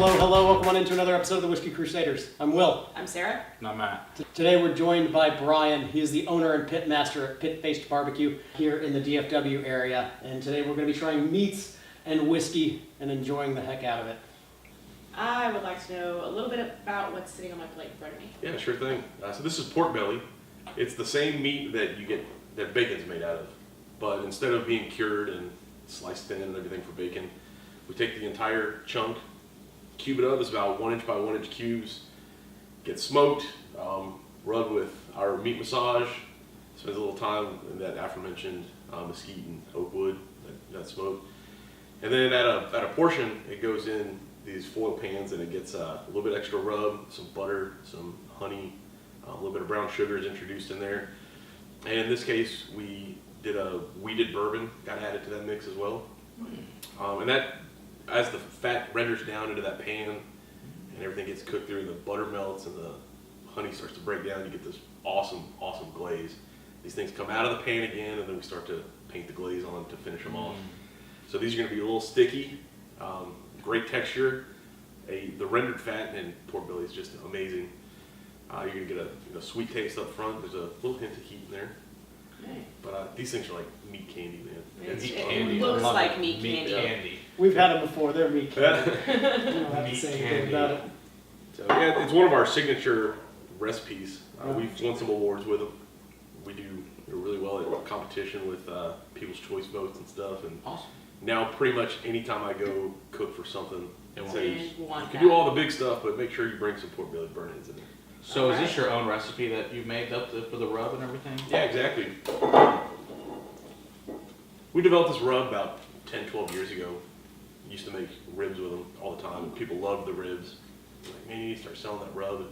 Hello, welcome on into another episode of the Whiskey Crusaders. I'm Will. I'm Sarah. And I'm Matt. Today we're joined by Bryan. He is the owner and pit master at Pitfaced BBQ here in the DFW area. And today we're going to be trying meats and whiskey and enjoying the heck out of it. I would like to know a little bit about what's sitting on my plate in front of me. Yeah, sure thing. So this is pork belly. It's the same meat that you get that bacon's made out of, but instead of being cured and sliced thin and everything for bacon, we take the entire chunk, cube it up. It's about 1 inch by 1 inch cubes. Gets smoked, rubbed with our meat massage. Spends a little time in that aforementioned mesquite and oak wood that smoke. And then at a portion, it goes in these foil pans and it gets a little bit extra rub, some butter, some honey, a little bit of brown sugar is introduced in there. And in this case, we did a wheated bourbon, got added to that mix as well. And that, as the fat renders down into that pan and everything gets cooked through, the butter melts and the honey starts to break down, you get this awesome glaze. These things come out of the pan again, and then we start to paint the glaze on to finish them off. So these are going to be a little sticky, great texture. The rendered fat in pork belly is just amazing. You're going to get a sweet taste up front. There's a little hint of heat in there. Okay. But these things are like meat candy, man. It looks like meat candy. We've had them before. They're meat candy. You don't have to Meat say anything candy. about it. So yeah, it's one of our signature recipes. We've won some awards with them. We do really well at competition with People's Choice votes and stuff. And Awesome. now pretty much anytime I go cook for something, They it want says, You want you can that. do all the big stuff, but make sure you bring some pork belly burn-ins in there. So is this your own recipe that you made up for the rub and everything? Yeah, exactly. We developed this rub about 10, 12 years ago. Used to make ribs with them all the time. People loved the ribs. Like, man, you need to start selling that rub. It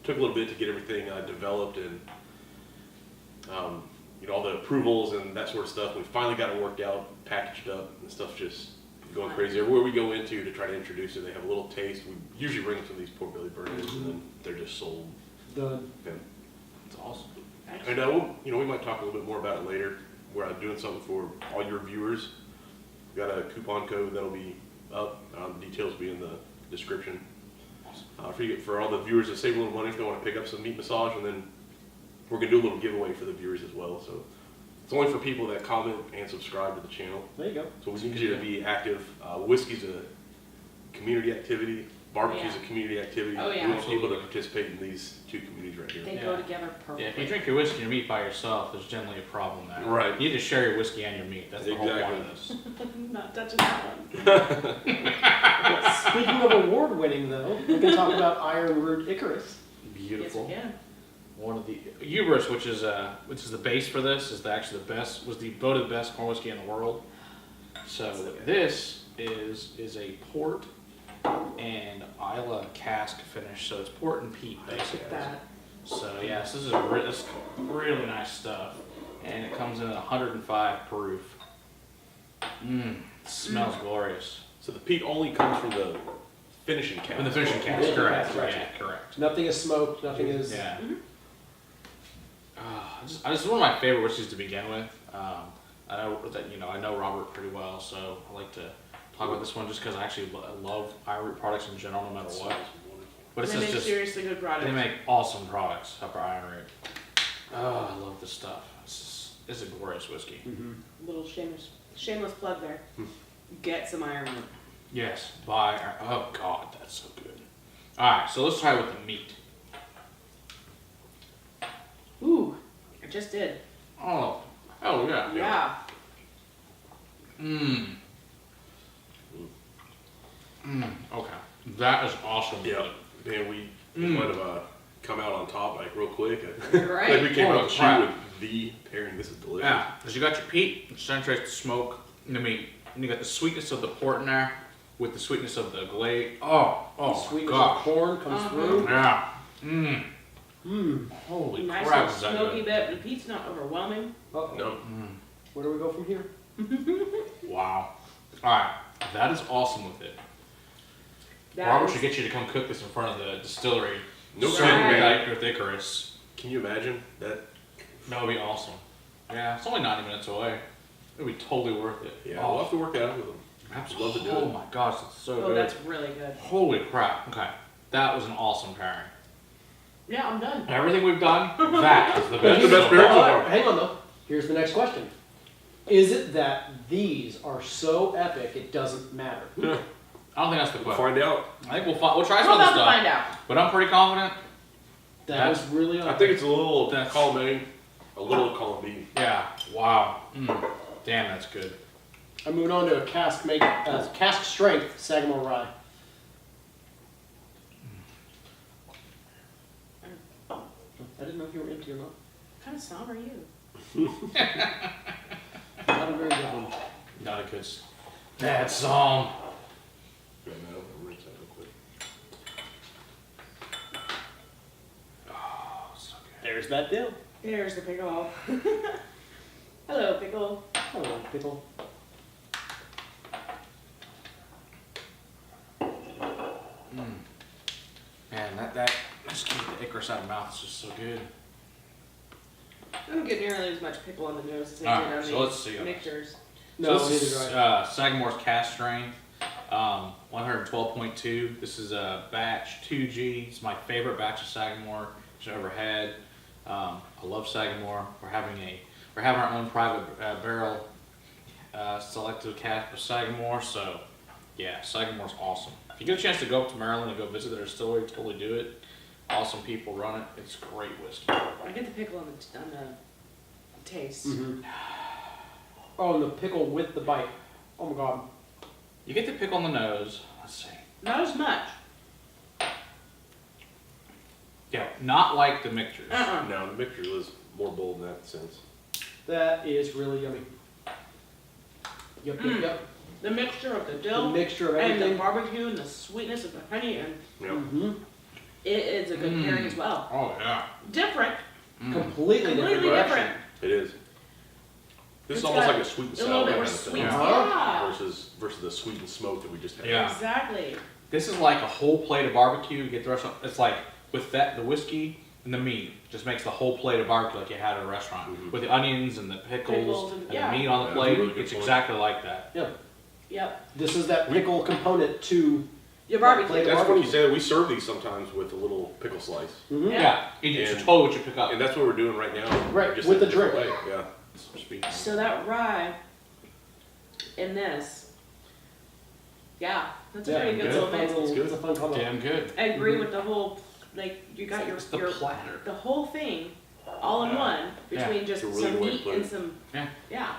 took a little bit to get everything developed and all the approvals and that sort of stuff. We finally got it worked out, packaged up, and stuff's just going crazy. Everywhere we go into to try to introduce it, they have a little taste. We usually bring some of these pork belly burn-ins, and then they're just sold. Done. Yeah. It's awesome. And we might talk a little bit more about it later. We're doing something for all your viewers. We've got a coupon code that'll be up. Details will be in the description. For all the viewers to save a little money if they want to pick up some meat massage, and then we're gonna do a little giveaway for the viewers as well. So it's only for people that comment and subscribe to the channel. There you go. So we need you to be active. Whiskey's a community activity. Barbecue's Yeah. a community activity. Oh, yeah. We want people to participate in these two communities right here. They Yeah. go together perfectly. Yeah, if you drink your whiskey and your meat by yourself, there's generally a problem there. Right. You need to share your whiskey and your meat. That's the whole point of this. Not touching that one. Speaking of award-winning, though, we can talk about Ironroot Icarus. Beautiful. Yes, we can. One of the Icarus, which is the base for this, is actually the best. Was the voted best corn whiskey in the world. So this is a port and Isla cask finish. So it's port and peat basically. Look at that. So yes, this is really nice stuff, and it comes in at 105 proof. Smells glorious. So the peat only comes from the finishing cask. In the finishing cask, Yeah, correct? right. Yeah, correct. Nothing is smoked. Nothing is. Yeah. This is one of my favorite whiskeys to begin with. I know that I know Robert pretty well, so I like to talk about this one just because I actually love Ironroot products in general, no matter what. But They this make is just seriously good products. they make awesome products up for Ironroot. Oh, I love this stuff. It's a glorious whiskey. Little shameless plug there. Get some Ironroot. Yes, oh god, that's so good. All right, so let's try with the meat. Ooh, I just did. Oh yeah. Yeah. Okay, that is awesome. Yeah, man, we might have come out on top like real quick. Right. Like we came Holy out the chute crap. with the pairing. This is delicious. Yeah, because you got your peat, which concentrates the smoke in the meat, and you got the sweetness of the port in there with the sweetness of the glaze. Oh The sweetness gosh. of corn comes through. Yeah. Holy Nice crap, little is that smoky good. bit. The peat's not overwhelming. Uh-oh. No. Where do we go from here? Wow. All right, that is awesome with it. Robert should get you to come cook this in front of the distillery. No Serve kidding, it man. with Icarus. Can you imagine that? That would be awesome. Yeah, it's only 90 minutes away. It would be totally worth it. Yeah, Oh, we'll have to work that out with them. Absolutely. Love to do Oh it. my gosh, that's so Oh, good. that's really good. Holy crap. Okay. That was an awesome pairing. Yeah, I'm done. Everything we've done, that is the best. That's the best so pairing far. so far. Hang on though. Here's the next question. Is it that these are so epic it doesn't matter? Yeah. I don't think that's the We'll question. find out. I think we'll try We're some of this about to stuff. find out. But I'm pretty confident. That was really I think it's a little That's- column A, a little column B. Yeah. Wow. Damn, that's good. I'm moving on to a cask strength Sagamore Rye. I didn't know if you were empty or not. What kind of song are you? Not a very good one. Not a good bad song. Right now, I'll rinse that real quick. Oh, so good. There's that deal. There's the pickle. Hello, pickle. Hello, pickle. Man, that just keep the Icarus out of mouth. It's just so good. I don't get nearly as much pickle on the nose as I Alright, did on so the let's see. mixers. No, So this is neither do I. Sagamore's Cask Strength, 112.2. This is a batch 2G. It's my favorite batch of Sagamore I've ever had. I love Sagamore. We're having our own private barrel selected cask of Sagamore. So yeah, Sagamore's awesome. If you get a chance to go up to Maryland and go visit their distillery, totally do it. Awesome people run it. It's great whiskey. I get the pickle on the taste. Mhm. Oh, and the pickle with the bite. Oh my god. You get the pickle on the nose. Let's see. Not as much. Yeah, not like the mixtures. Now, the mixture is more bold in that sense. That is really yummy. Yep, yep, yep. The mixture of the The dill mixture of and the everything. barbecue and the sweetness of the honey, and Yeah. Mm-hmm. it is a good pairing as well. Oh yeah. Different. Completely different Completely direction. different. It is. This It's is almost got like a sweet and A sour little bit kind more of sweet. thing. Yeah. Versus the sweet and smoke that we just had. Yeah. Exactly. This is like a whole plate of barbecue. You get the restaurant. It's like with that the whiskey and the meat just makes the whole plate of barbecue like you had at a restaurant Mhm. with the onions and the pickles and yeah. the meat on the Yeah, plate. that's a really good It's point. exactly like that. Yep. This is that pickle component to. Your Plate barbecue. of That's what barbecue. you said. We serve these sometimes with a little pickle slice. Mhm. Yeah. It's And- totally what you pick up. And that's what we're doing right now. Right, Just with in a the different drink. way. Yeah. Speaking. So that rye in this, yeah, that's a Yeah, pretty good good. little Fun mix. little- It's a fun combo. Damn good. I agree Mhm. with the whole, like, you got It's the your platter. the whole thing all in Yeah. one between just It's a really some good way to meat put and it. some Yeah.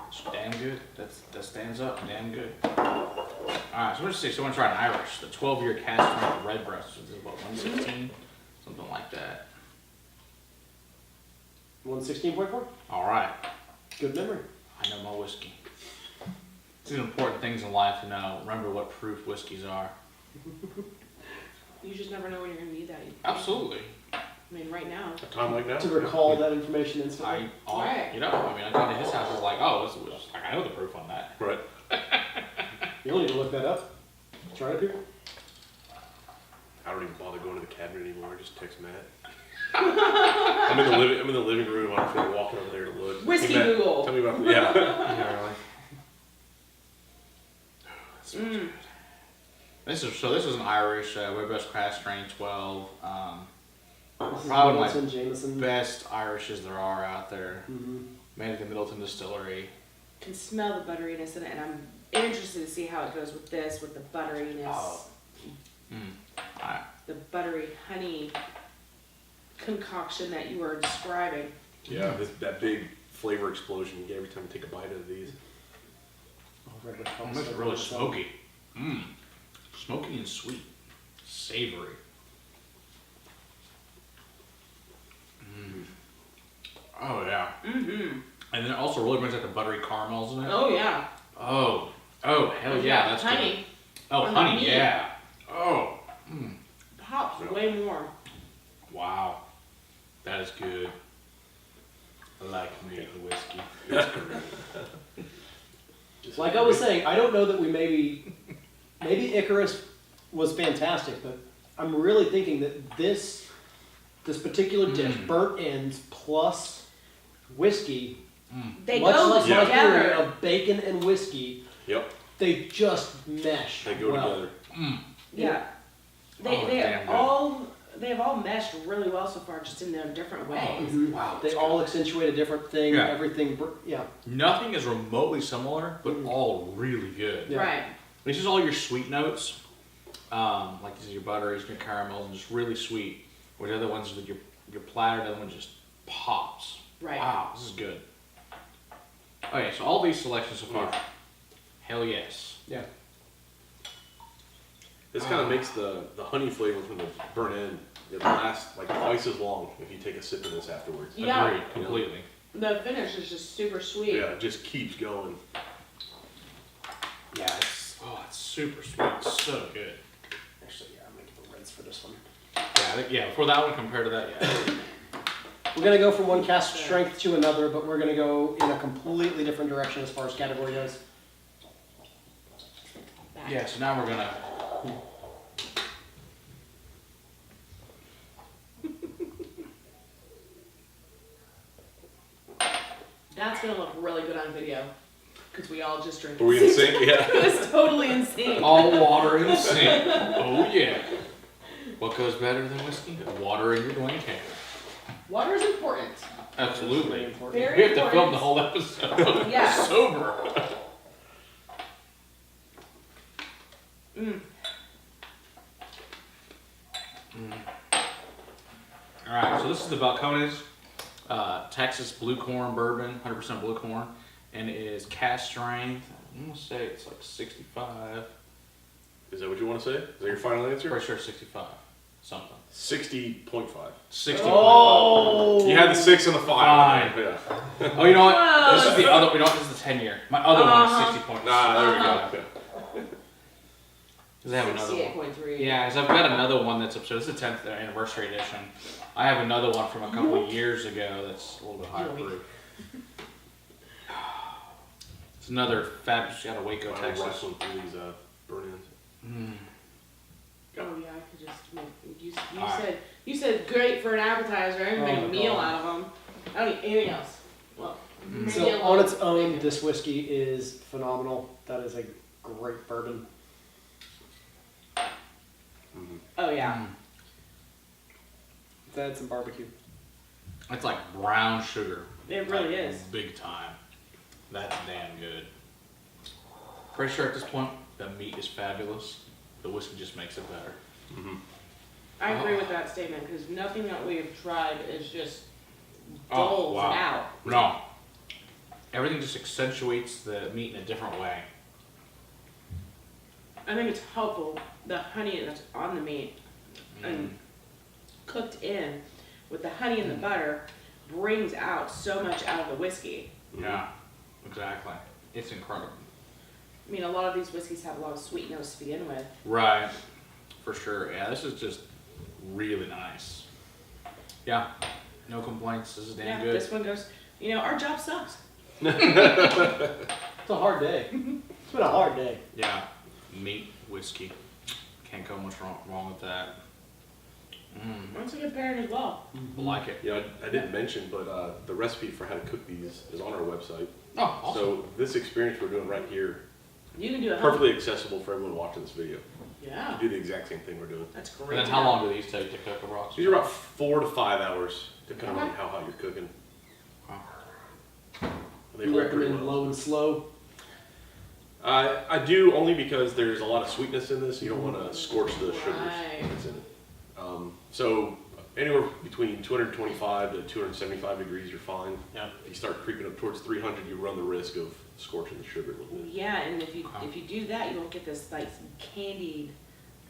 It's damn good. That stands up. Damn good. Alright, so let's see. So I'm gonna try an Irish, the 12-year cask strength red breast, which is what 116, something like that. 116.4. All right. Good memory. I know my whiskey. These are important things in life to know. Remember what proof whiskeys are. You just never know when you're gonna need that. Absolutely. I mean, right now. A time like now. To recall that information instantly. Right. You know, I mean, I got to his house. I was like, oh, this was like, I know the proof on that. Right. You don't need to look that up. Try it up here. I don't even bother going to the cabinet anymore. I just text Matt. I'm in the living room. I don't feel like walking over there to look. Whiskey Hey, Matt, Google. Tell me about yeah. Yeah, really. Mm. This is an Irish Red Breast Cask Strength 12. This is Probably my Middleton Jameson. Best Irishes there are out there. Mm-hmm. Made at the Middleton Distillery. Can smell the butteriness in it, and I'm interested to see how it goes with this, with the butteriness, Oh. Alright. the buttery honey concoction that you were describing. Yeah, that big flavor explosion you get every time you take a bite of these. Oh, this is really smoky. Smoky and sweet. Savory. Oh, yeah. Mm-hmm. And then it also really brings out the buttery caramels in it. Oh yeah. Oh, hell yeah, that's honey. good. Oh, On the honey, meat. yeah. Oh, Pops way more. wow. That is good. I like me a whiskey. Like I was saying, I don't know that we maybe Icarus was fantastic, but I'm really thinking that this particular dish, burnt ends plus whiskey, They much go like my together. theory of bacon and whiskey, Yep. they just mesh. They go well. together. Yeah. Oh, They damn have all meshed really well so far, just in their different ways. Mhm. Wow, They that's all good. accentuate a different thing. Yeah. Everything. Yeah. Nothing is remotely similar, but all really good. Yeah. Right. This is all your sweet notes, like these are your butteries, your caramels, and just really sweet. Where the other ones, your platter, the other one just pops. Right. Wow, this is good. Okay, so all these selections so far, hell yes. Yeah. This kind of makes the honey flavor from the burnt end, it lasts like twice as long if you take a sip of this afterwards. Yeah. Agreed, completely. The finish is just super sweet. Yeah, it just keeps going. Yeah, it's super sweet. It's so good. Actually, yeah, I'm making the rinse for this one. Yeah, for that one compared to that, yeah. We're gonna go from one cask strength to another, but we're gonna go in a completely different direction as far as category goes. Back. Yeah, so now we're gonna. That's gonna look really good on video. Because we all just drink Are we in sync? Yeah. It was totally insane. All water in the sink. Oh yeah. What goes better than whiskey? Water in your dwayne can. Water is important. Absolutely. Important. Very We have to important. film the whole episode. Yeah. Sober. Mm. All right, so this is the Balcones Texas Blue Corn Bourbon, 100% blue corn, and it is cask strength. I'm gonna say it's like 65. Is that what you want to say? Is that your final answer? Pretty sure 65, something. 60.5. 60. Oh! You had the 6 and the 5. Fine. Yeah. Oh, you know what? Whoa. This is the other. You know what? This is the 10-year. My other one is 60.5. Nah, there we go. Because I have another one. 68.3. Yeah, because I've got another one that's up. So this is the 10th anniversary edition. I have another one from a couple of years ago that's a little bit higher proof. It's another fabulous out of Waco, I'm Texas. wrestling through these burn ends. Oh yeah, I could just make. Alright. You said great for an appetizer. I can make Oh a my meal God. out of them. I don't need anything else. Well, maybe a So little on its own, bacon. this whiskey is phenomenal. That is a great bourbon. Oh yeah. Let's add some barbecue. It's like brown sugar. It really Like, is. Big time. That's damn good. Pretty sure at this point, the meat is fabulous. The whiskey just makes it better. I agree with that statement because nothing that we've tried is just Oh, doles wow. it out. No. Everything just accentuates the meat in a different way. I think it's helpful. The honey that's on the meat and cooked in with the honey and the butter brings out so much out of the whiskey. Yeah, exactly. It's incredible. I mean, a lot of these whiskeys have a lot of sweet notes to begin with. Right. For sure. Yeah, this is just really nice. Yeah. No complaints. This is damn Yeah, good. this one goes, our job sucks. It's a hard day. It's been a hard day. Yeah. Meat, whiskey. Can't go much wrong with that. That's a good pairing as well. I like it. Yeah, I didn't mention, but the recipe for how to cook these is on our website. Oh, awesome. So this experience we're doing right here, You can do it. perfectly accessible for everyone watching this video. Yeah, Do the exact same thing we're doing. that's And great. then how long do these take to cook approximately? These are about 4 to 5 hours, depending on Okay. how hot you're cooking. Wow. They You hold pretty recommend well. low and slow? I do, only because there's a lot of sweetness in this. You don't want to scorch the sugars Right. that's in it. So anywhere between 225 to 275 degrees, you're fine. Yeah. If you start creeping up towards 300, you run the risk of scorching the sugar a little bit. Yeah, and if you do that, you won't get this like candied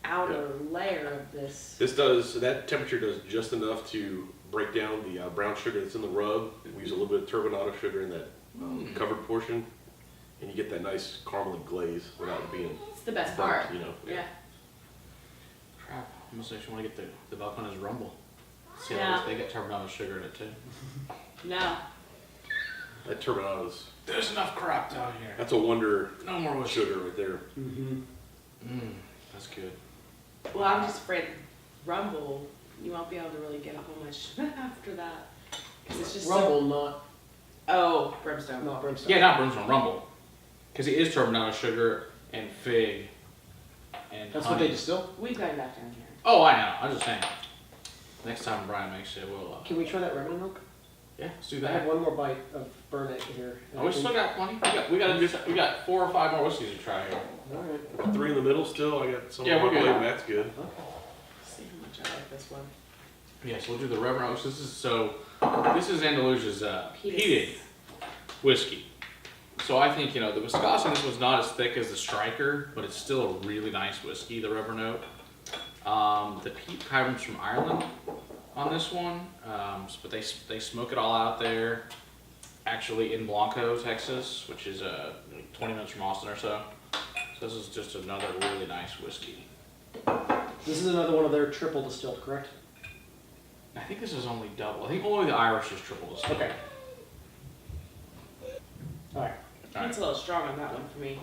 outer layer of this. That temperature does just enough to break down the brown sugar that's in the rub. We use a little bit of turbinado sugar in that covered portion, and you get that nice caramely glaze without it being It's the best burnt, part. Yeah. Crap. I must actually want to get the Balcones Rumble. See Yeah. how they get turbinado sugar in it too. No. That turbinado's, There's enough crap down here. that's a wonder No more whiskey. sugar right there. That's good. Well, I'm just afraid Rumble, you won't be able to really get a whole much after that. 'Cause it's just Rumble, not Brimstone. brimstone. Yeah, not Brimstone, Rumble. Because it is turbinado sugar and fig and That's honey. what they distill? We've got enough down here. Oh, I know. I'm just saying. Next time Bryan makes it, we'll. Can we try that Reverend Oak? Yeah, let's do I have that. one more bite of Burnet here. Oh, we still got plenty. We got 4 or 5 more whiskeys to try here. Alright. 3 in the middle still. I got some. Yeah, we're good. That's good. Let's see how much I like this one. Yeah, so we'll do the Reverend Oaks. This is Andalusia's peated whiskey. So I think, the Wisconsin, this one's not as thick as the Striker, but it's still a really nice whiskey, the Reverend Oak. The peat comes from Ireland on this one, but they smoke it all out there, actually in Blanco, Texas, which is 20 minutes from Austin or so. So this is just another really nice whiskey. This is another one of their triple distilled, correct? I think this is only double. I think only the Irish is triple distilled. Okay. Alright. Peat's a little strong on that one for me.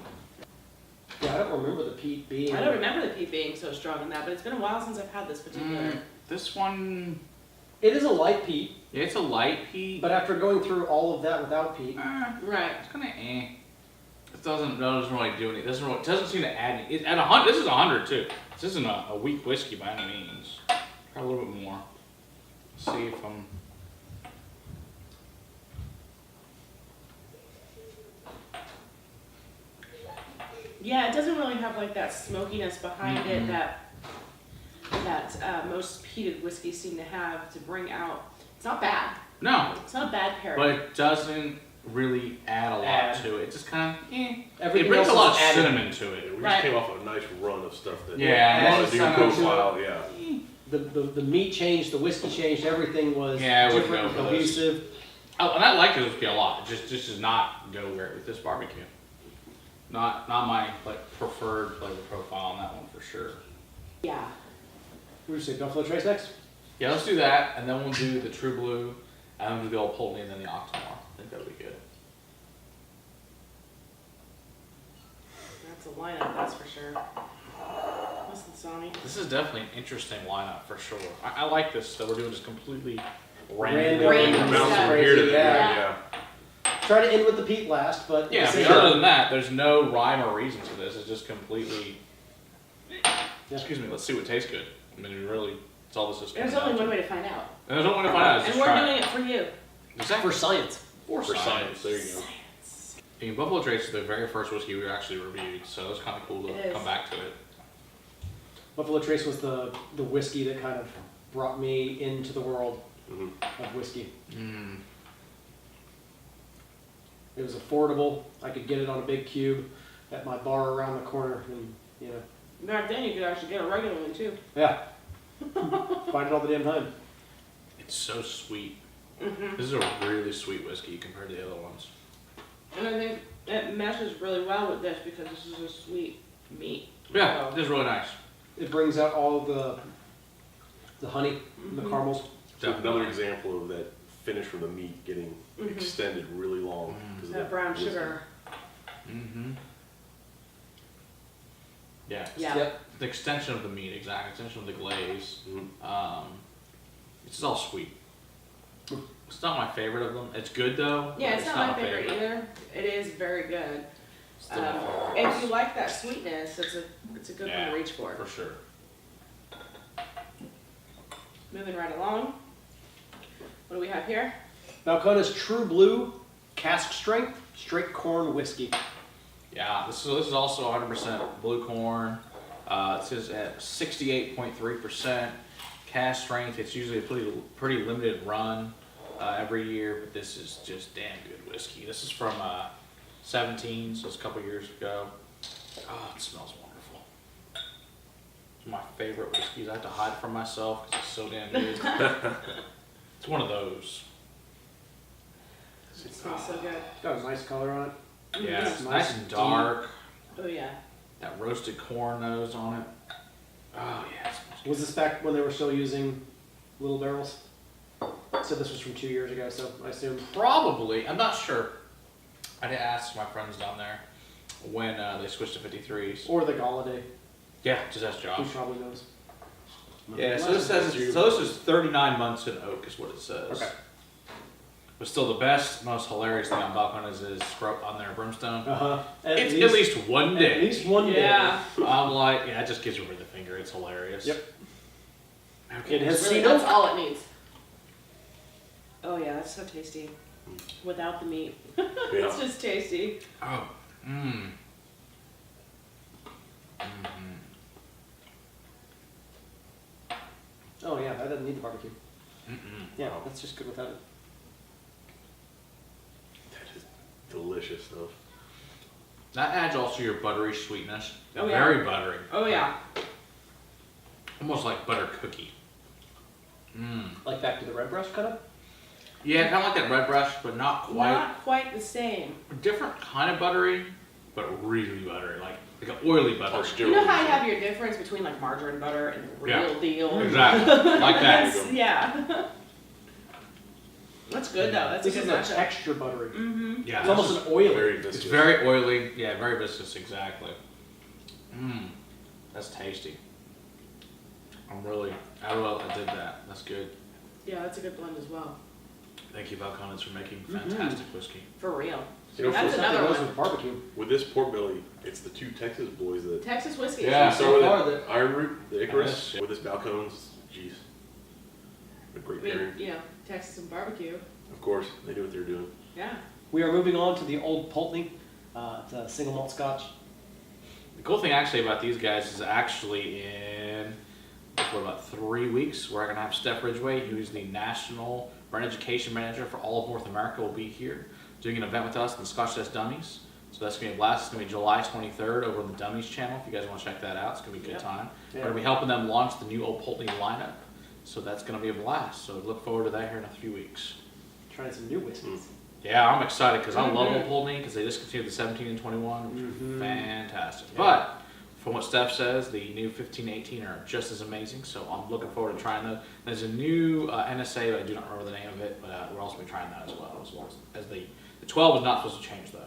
Yeah, I don't remember the peat being. I don't remember the peat being so strong in that, but it's been a while since I've had this particular. This one, It is a light peat, yeah, it's a light peat. but after going through all of that without peat, Right. It's kind of It doesn't really do anything. It doesn't seem to add any. At 100, this is 100 too. This isn't a weak whiskey by any means. Try a little bit more. See if I'm. Yeah, it doesn't really have like that smokiness behind it that most peated whiskeys seem to have to bring out. It's not bad. No, It's not a bad pairing. but it doesn't really add a lot Add. to it. It just kind of. It everything brings a else lot of is added. cinnamon to it. We Right. just came off a nice run of stuff that. Yeah, a this is new something profile. Yeah. The meat changed, the whiskey changed, everything was Yeah, I would different and go for this. cohesive. And I like this whiskey a lot. It just does not go great with this barbecue. Not my preferred flavor profile on that one for sure. yeah. What did you say, Buffalo Trace next? Yeah, let's do that, and then we'll do the True Blue, and then we'll do the old Pulteney, and then the Octomore. I think that'll be good. That's a lineup, that's for sure. Listen, Sonny. This is definitely an interesting lineup for sure. I like this, that we're doing just completely Random. Random Bounce stuff. from here to there. Yeah. Yeah. Try to end with the peat last, but Yeah, at the but same other time- than that, there's no rhyme or reason to this. It's just completely. Yeah. Excuse me. Let's see what tastes good. I mean, really, it's all this is. There's coming only down one to. way to find out. And there's only one to find out. Is And just we're try doing it. it for you. Exactly. for science. For science. There you go. And Buffalo Trace is the very first whiskey we actually reviewed, so it's kind of cool It to is. come back to it. Buffalo Trace was the whiskey that kind of brought me into the world Mhm. of whiskey. Mm. It was affordable. I could get it on a big cube at my bar around the corner, and Back then, you could actually get it regularly too. yeah, find it all the damn time. It's so sweet. Mm-hmm. This is a really sweet whiskey compared to the other ones. And I think it meshes really well with this because this is a sweet meat. Yeah, So- it is really nice. It brings out all the honey, and the Mhm. caramels. So another example of that finish from the meat getting Mhm. extended really long. 'cause of That brown whiskey. sugar. Mm-hmm. Yeah. Yeah. Yep. The extension of the meat, exact extension of the glaze. Mhm. It's just all sweet. It's not my favorite of them. It's good though. Yeah, but it's not my favorite either. It is very good. Still my favorite. If you like that sweetness, it's a good one Yeah, to reach for. For sure. Moving right along. What do we have here? Balcones True Blue Cask Strength Straight Corn Whiskey. Yeah, this is also 100% blue corn. It says at 68.3% cask strength. It's usually a pretty limited run every year, but this is just damn good whiskey. This is from 17, so it's a couple years ago. Oh, it smells wonderful. It's my favorite whiskeys. I have to hide it from myself because it's so damn good. It's one of those. It smells so good. It's got a nice color on it. Yeah, Mhm. it's nice and dark. Oh yeah. That roasted corn nose on it. Oh yeah, it smells good. Was this back when they were still using little barrels? So this was from 2 years ago, so I assume. Probably. I'm not sure. I did ask my friends down there when they switched to 53s. Or the Galladay. Yeah, just ask Who Josh. probably knows? Yeah, so this is 39 months in oak is what it says. Okay. But still, the best, most hilarious thing on Balcones is on their brimstone. It's at least one day. At least one day. Yeah. I'm like, yeah, it just gives you the finger. It's hilarious. Yep. Okay. It has Really, Cedar. that's all it needs. Oh yeah, that's so tasty. Without the meat. It's just tasty. Oh. Mmm. Oh yeah, that doesn't need the barbecue. Yeah, Wow. that's just good without it. That is delicious stuff. That adds also your buttery sweetness. Oh, yeah. Very buttery. Oh yeah. Almost like butter cookie. Like back to the red brush kind of? Yeah, kind of like that red brush, but not quite. Not quite the same. A different kind of buttery, but really buttery. Like an oily butter. Oh, You know how you have your difference between like margarine butter and the real deal? Exactly. Like that. That's, yeah. That's good though. That's This a is good a matchup. texture buttery. Mm-hmm. Yeah. It's almost an oil. Very It's viscous. very oily. Yeah, very viscous. Exactly. That's tasty. I did that. That's good. Yeah, that's a good blend as well. Thank you, Balcones, for making fantastic whiskey. For real. You know, That's for- another Goes one. with barbecue. with this pork belly, it's the two Texas boys that Texas whiskey. Yeah. we started So far, with Ironroot, the Icarus, Yes. with this Balcones. Jeez, a great I mean, pairing. you know, Texas and barbecue. Of course, they do what they're doing. Yeah. We are moving on to the Old Pulteney. It's a single malt scotch. The cool thing actually about these guys is actually in about 3 weeks, we're going to have Steph Ridgway, who's the National Brand Education Manager for all of North America, will be here doing an event with us in the Scotch Test Dummies. So that's going to be a blast. It's going to be July 23rd over on the Dummies channel. If you guys want to check that out, it's going to be a good time. Yeah. We're going to be helping them launch the new Old Pulteney lineup. So that's going to be a blast. So look forward to that here in a few weeks. Trying some new whiskeys. Yeah, I'm excited because I love Old Pulteney because they discontinued the 17 and 21, which are fantastic. Yeah. But from what Steph says, the new 15 and 18 are just as amazing. So I'm looking forward to trying those. There's a new NSA, but I do not remember the name of it, but we're also going to be trying that as well as the 12 is not supposed to change though.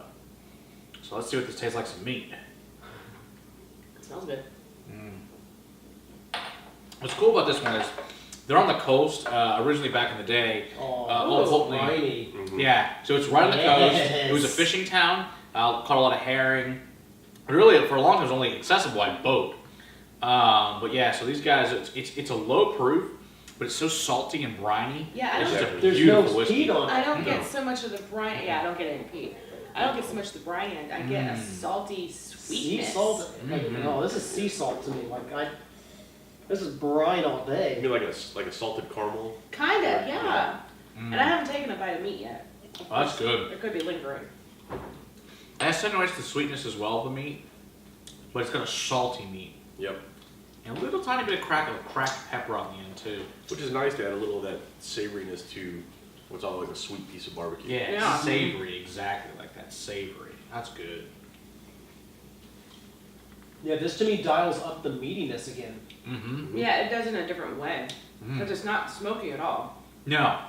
So let's see what this tastes like. Some meat. It smells good. What's cool about this one is they're on the coast. Originally back in the day, Old Pulteney. Briny. Yeah, so it's right on the coast. It was a Yes. fishing town. Caught a lot of herring. Really, for a long time, it was only accessible by boat. But yeah, so these guys, it's a low proof, but it's so salty and briny. Yeah, It's just a There's beautiful no whiskey. heat on it. I don't No. get so much of the brine. Yeah, I don't get any peat. I don't get so much of the briny end. I get a salty Sea sweetness. salt. Like, no, this is sea salt to me. This is brine all You day. mean like a salted caramel? Kinda, yeah. And I haven't taken a bite of meat yet. Oh, that's good. It could be lingering. It attenuates the sweetness as well of the meat, but it's got a salty meat. Yep. And a little tiny bit of cracked pepper on the end too. Which is nice to add a little of that savoriness to what's all like a sweet piece of barbecue. Yeah, Yeah. savory, exactly like that, savory. That's good. Yeah, this to me dials up the meatiness again. Mm-hmm. Yeah, it does in a different way. Because it's not smoky at all. No.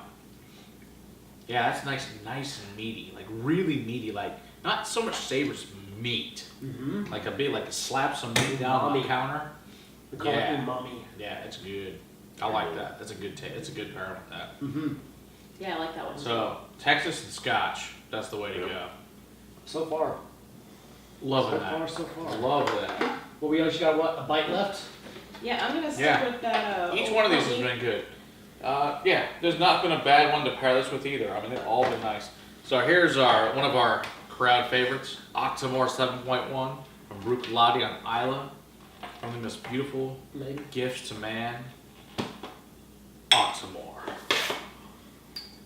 Yeah, that's nice and meaty, like really meaty, like not so much savor, just meat. Mm-hmm. Like slap some meat down on the Umami. counter. We call Yeah. it umami. Yeah, it's good. I like that. That's a good it's a good pairing with that. Mm-hmm. Yeah, I like that one. So Texas and Scotch, that's the way to Yep. go. So far. Loving So that. far, so far. Love that. Well, we actually got what? A bite left? Yeah, I'm gonna stick Yeah. with that. Each Old one of these has Pulteney. been good. Yeah, there's not been a bad one to pair this with either. I mean, they've all been nice. So here's one of our crowd favorites, Octomore 7.1 from Bruichladdich on Isla. One of the most beautiful Maybe. gifts to man. Octomore.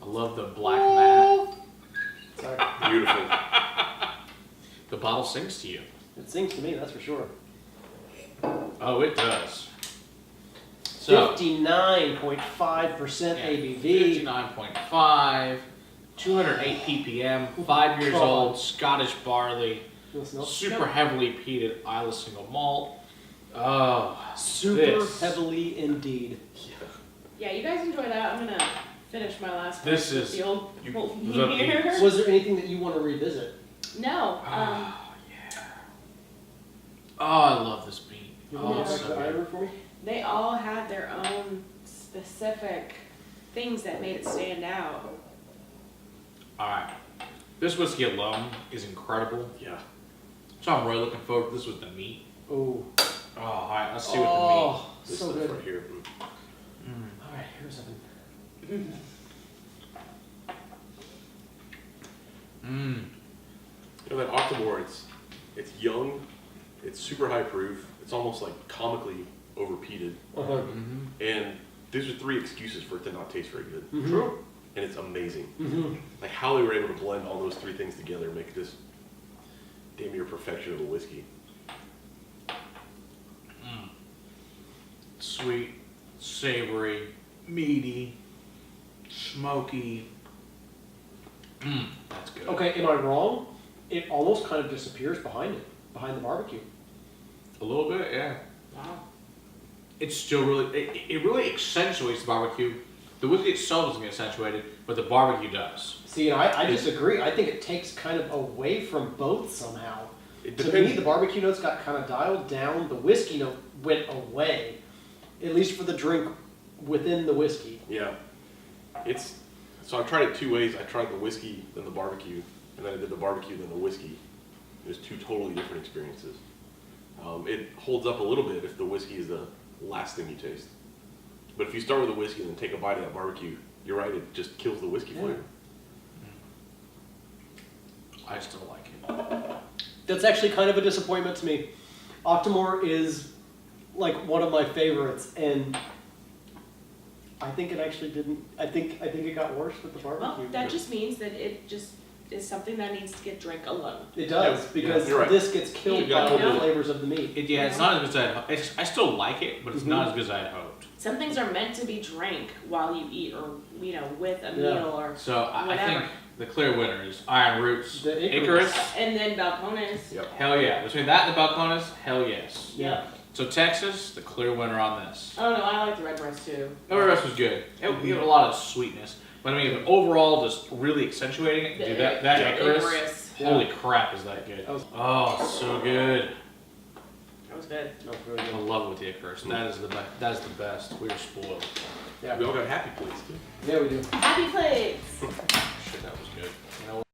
I love the black mat. Sorry. Beautiful. The bottle sings to you. It sings to me, that's for sure. Oh, it does. So, 59.5% yeah, ABV. 59.5, 208 ppm, 5 years God. old, Scottish barley, You smell? super heavily peated Isla single malt. Oh, Super this. heavily indeed. Yeah, you guys enjoy that. I'm gonna finish my last This one with is- the Old you- Pulteney the here. beats. Was there anything that you want to revisit? No. Oh, yeah. Oh, I love this beat. You Oh, want to it's go back so to the good. Ironroot for me? They all had their own specific things that made it stand out. Alright. This whiskey alone is incredible. Yeah. So I'm really looking forward to this with the meat. Ooh. Oh, alright, let's see what Oh, This so stuff good. right here. the meat. All right, here's something. You know that Octomore, it's young, it's super high proof, it's almost like comically overpeated, Uh-huh. and these are 3 excuses for it to not taste very good. Mhm. True. And it's amazing. Mm-hmm. Like how they were able to blend all those 3 things together and make this damn near perfection of a whiskey. Sweet, savory, meaty, smoky. That's good. Okay, am I wrong? It almost kind of disappears behind it, behind the barbecue. A little bit, yeah. Wow. It's still really, it really accentuates the barbecue. The whiskey itself doesn't get accentuated, but the barbecue does. See, and I disagree. I think it takes kind of away from both somehow. It To depends. me, the barbecue notes got kind of dialed down. The whiskey note went away, at least for the drink within the whiskey. Yeah. So I've tried it 2 ways. I tried the whiskey, then the barbecue, and then I did the barbecue, then the whiskey. It was 2 totally different experiences. It holds up a little bit if the whiskey is the last thing you taste. But if you start with the whiskey and then take a bite of that barbecue, you're right, it just kills the whiskey Yeah. flavor. I still like it. That's actually kind of a disappointment to me. Octomore is like one of my favorites, and I think it actually didn't. I think it got worse with the barbecue. Well, that just means that it just is something that needs to get drank alone. It does, Yeah, because you're right. this gets killed You by got all it. the flavors of the meat. Yeah, it's not as good as I had. I still like it, but it's not as good as I had hoped. Some things are meant to be drank while you eat, or with a Yeah. meal, or So I Whatever. think the clear winner is Ironroot's The Icarus. Icarus. and then Balcones. Yep. Hell yeah. Between that and the Balcones, hell yes. Yeah. So Texas, the clear winner on this. Oh no, I like the red breast too. The rest was good. It gave it a lot of sweetness. But I mean, overall, just really accentuating it. Dude, that The Icarus, Icarus. holy crap, is that good. That was- Oh, so good. That was good. That was really I good. love it with the Icarus. That is the best. That is the best. We were spoiled. Yeah. We all got happy plates too. Yeah, we do. Happy plates. Shit, that was good. You know what?